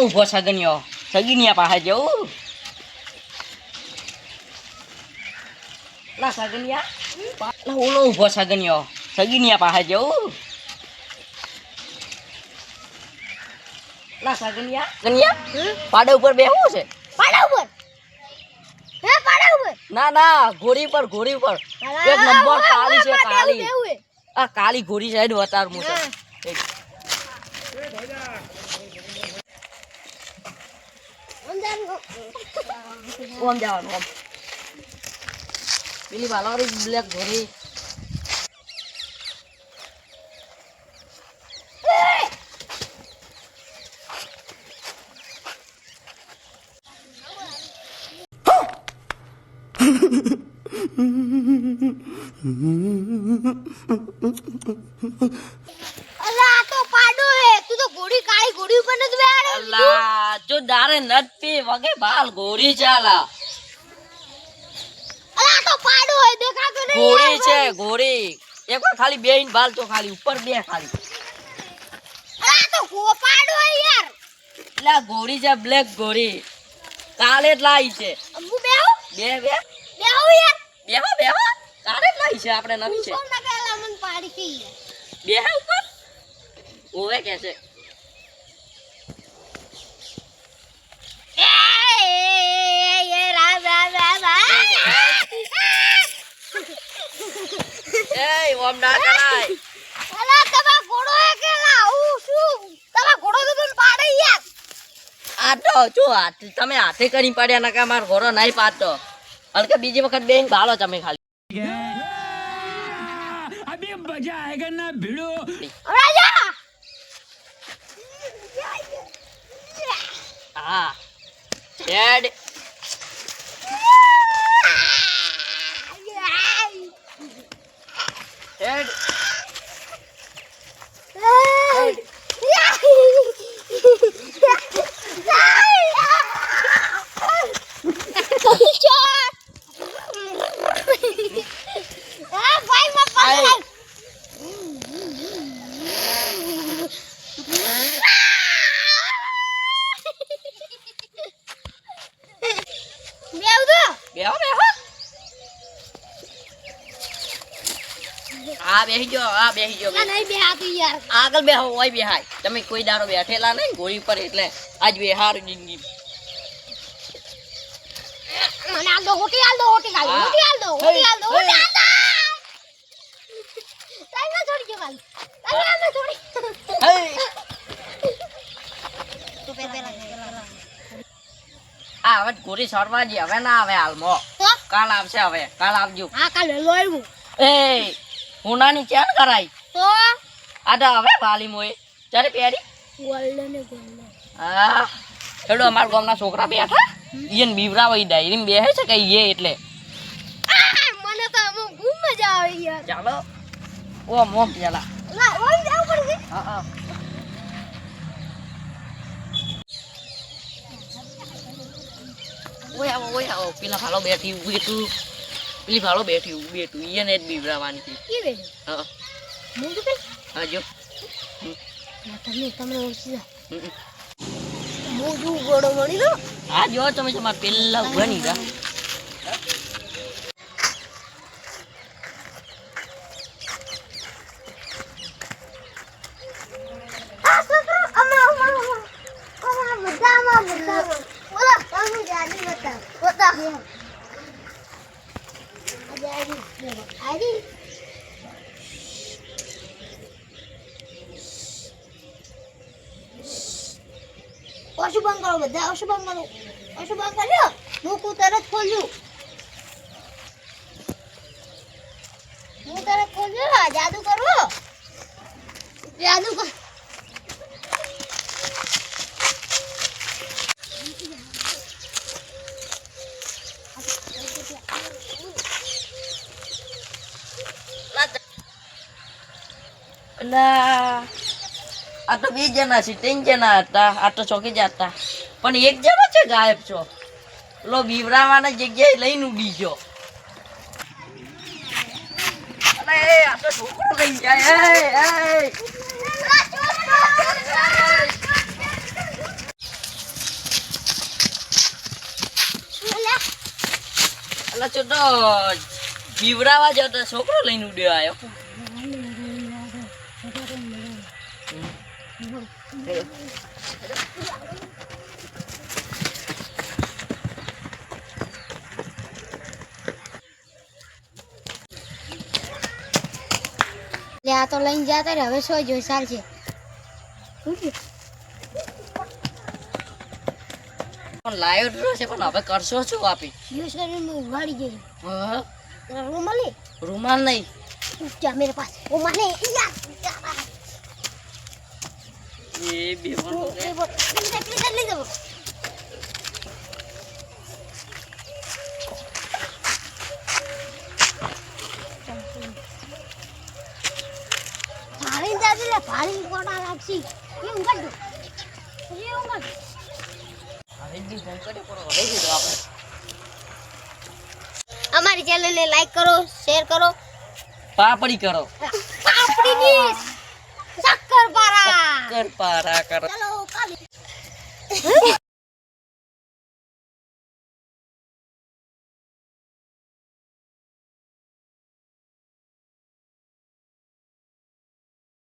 ઊભો સગનિયો સગીનિયા પાસે જવું લા સગનિયા લા ઓલો ઊભો સગનિયો સગીનિયા પાસે જવું લા સગનિયા સગનિયા પાડા ઉપર બેહવું છે પાડા ઉપર હે પાડા ઉપર ના ના ઘોડી પર એક નંબર કાળી છે કાળી આ કાળી ઘોડી સાઈડ વતાર મોટો ઓમ જવાનું ઓમ પેલી વાલાવાળી બ્લેક ઘોડી અલા તો પાડો હે તું તો ઘોડી કાળી ઘોડી ઉપર ન બેહાડે અલ્લા જો દારે નટતી વગે બાલ ઘોડી ચાલા અલા તો પાડો હે દેખાતો નહીં ઘોડી છે ઘોડી એકવાર ખાલી બેહીન બાલ તો ખાલી ઉપર બે ખાલી અલા તો પાડો હે યાર એટલે ઘોડી છે બ્લેક ઘોડી કાલે જ લાવી છે અબુ બેહો બે બેહો યાર બેહો કાલે જ લાવી છે આપણે નવી છે કોણ ના પેલા મન પાડી થી બે ઉપર ઓવે કે છે એ રામ એ ઓમ ના કરાય અલા તમા ઘોડો હે કે લાવું શું તમા ઘોડો તો તને પાડે યાર આ તો જો તમે હાથે કરી પડ્યા નકા માર ઘોડો નહીં પાડતો હલકે બીજી વખત બેન ભાલો તમે ખાલી अभी मजा आएगा ना भिड़ो રાજા હા હેડ હેડ બેહો હા બેહી જો આગળ બેહો ઓય બેહાય તમે કોઈ દારો બેઠેલા નહીં ઘોડી પર એટલે આજ બેહાર જિંદગી મને આલ દો હોટી આલ દો હોટી આલ દો તાઈ ના છોડી કે તાઈ ના છોડી હે તો પેલા આ હવે ઘોડી સરવાજી હવે ના આવે હાલમાં તો કાલ આવશે હવે કાલ આવજો હા કાલે લોયવું એ હુનાની ક્યાં કરાય તો આ તો હવે વાલી મોય ચારે પેરી ગોલ્ડન હા હેડો અમાર ગામના છોકરા બેઠા ઈયન બીવરાવા ડાયરી બેહે છે કે ઈએ એટલે મને તો ખૂબ મજા આવે યાર ચાલો ઓ મોમ પેલા લા ઓય જાવ પડશે હા ઓય આવો પેલા ભાલો બેઠી ઊભી તું પેલી ભાલો બેઠી ઊભી તું ઈયને જ બીવરાવાની હતી કે બે હા હું તો હા જો તમે ઓછી હું ગોડો મળી દો હા જો તમે તમારે પેલા ઉભા જા અશુભંગ કરો બધા અશુભંગ કર્યો હું તરત ખોલ્યું જાદુ કરો જાદુ કર અલા આ તો બે જણા છે 3 જણા હતા આ તો ચોકી જતા પણ એક જણો છે ગાયબ છો લો બીવરાવાના જગ્યાએ લઈને ઉડી ગયો અરે આ તો છોકરો લઈ જાય તો બીવરાવા જતો છોકરો લઈને ઉડ્યો આવ્યો. લે આ તો લઈને જતા રે હવે સોય જોઈ ચાલશે પણ લાયો ડ્રો છે પણ હવે કરશો શું આપી? યુઝ કરીને ઉગાડી ગઈ હા? तेरा रुमाल है રૂમાલ નહીં. क्या मेरे पास रुमाल है यार એ બેવડો છે. प्लीज ले जाओ भारी दादी ले भारी कोड़ा लाक्षी ये उंगल दो ये उंगल હવે બી ફોન કર્યો પણ હવે કીધું આપણે. हमारे चैनल ने लाइक करो शेयर करो પાપડી કરો. पापड़ी की शक्कर पारा કર પારા કરો. चलो